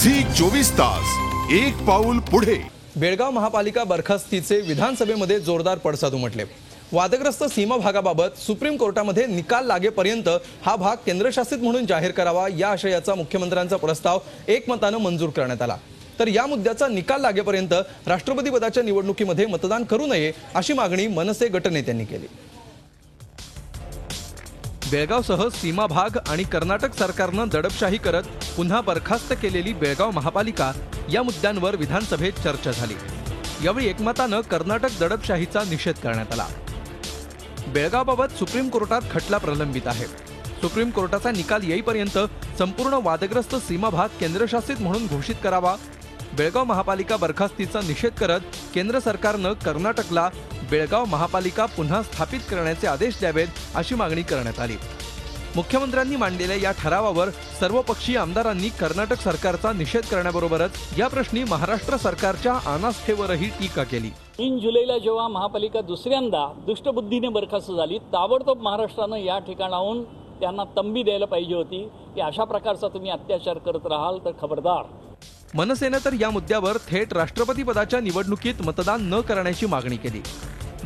Zee 24 तास एक पाऊल पुढे। बेळगाव महापालिका बरखास्तीचे विधानसभेमध्ये जोरदार पडसाद उमटले। वादग्रस्त सीमा भागाबाबत सुप्रीम कोर्टामध्ये निकाल लागेपर्यंत हा भाग केंद्रशासित म्हणून जाहीर करावा या आशयाचा मुख्यमंत्र्यांचा प्रस्ताव एकमताने मंजूर करण्यात आला। तर या मुद्द्याचा निकाल लागेपर्यंत राष्ट्रपती पदाच्या निवडणुकीमध्ये मतदान करू नये अशी मागणी मनसे गटनेत्यांनी केली। बेळगावसह सीमा भाग आणि कर्नाटक सरकारने दडपशाही करत पुन्हा बरखास्त केलेली बेळगाव महापालिका या मुद्द्यांवर विधानसभेत चर्चा झाली। यावेळी एकमताने कर्नाटक दडपशाहीचा निषेध करण्यात आला। बेळगावबाबत सुप्रीम कोर्टात खटला प्रलंबित आहे। सुप्रीम कोर्टाचा निकाल येईपर्यंत संपूर्ण वादग्रस्त सीमा भाग केंद्रशासित म्हणून घोषित करावा। बेळगाव महापालिका बरखास्तीचा निषेध करत केंद्र सरकारने कर्नाटकला बेळगाव महापालिका पुन्हा स्थापित करण्याचे आदेश द्यावेत अशी मागणी करण्यात आली। मुख्यमंत्र्यांनी मांडलेल्या या ठरावावर सर्वपक्षीय आमदारांनी कर्नाटक सरकारचा निषेध करण्याबरोबरच या प्रश्नी महाराष्ट्र सरकारच्या अनास्थेवरही टीका केली। 3 जुलैला जेव्हा महापालिका दुसऱ्यांदा दुष्टबुद्धीने बरखास्त झाली, ताबडतोब महाराष्ट्राने या ठिकाणाहून त्यांना तंबी द्यायला पाहिजे होती की अशा प्रकारचा तुम्ही अत्याचार करत राहाल तर खबरदार। मनसेने तर या मुद्द्यावर थेट राष्ट्रपती पदाच्या निवडणुकीत मतदान न करण्याची मागणी केली।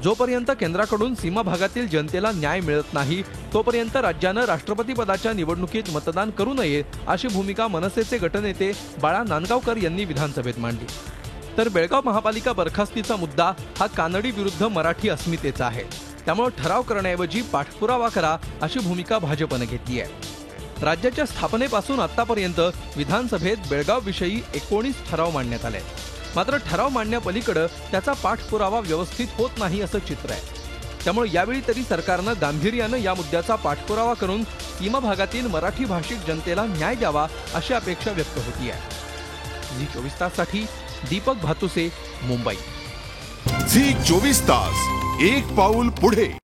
जोपर्यंत केंद्राकडून सीमा भागातील जनतेला न्याय मिळत नाही तोपर्यंत राज्याने राष्ट्रपती पदाच्या निवडणुकीत मतदान करू नये अशी भूमिका मनसेचे गटनेते बाळा नांदगावकर यांनी विधानसभेत मांडली। तर बेळगाव महापालिका बरखास्तीचा मुद्दा हा कानडी विरुद्ध मराठी अस्मितेचा आहे, त्यामुळे ठराव करण्याऐवजी पाठपुरावा करा अशी भूमिका भाजपने घेतली आहे। राज्याच्या स्थापनेपासून आतापर्यंत विधानसभेत बेळगाव विषयी 19 ठराव मांडण्यात आले, मात्र ठराव मांडण्यापलीकडे त्याचा पाठपुरावा व्यवस्थित होत नाही असं चित्र आहे। त्यामुळे यावेळी तरी सरकारने गांभीर्याने या मुद्द्याचा पाठपुरावा करून सीमा भागातील मराठी भाषिक जनतेला न्याय द्यावा अशी अपेक्षा व्यक्त होती आहे। झी 24 ताससाठी दीपक भातुसे, मुंबई। झी 24 तास एक पाऊल पुढे।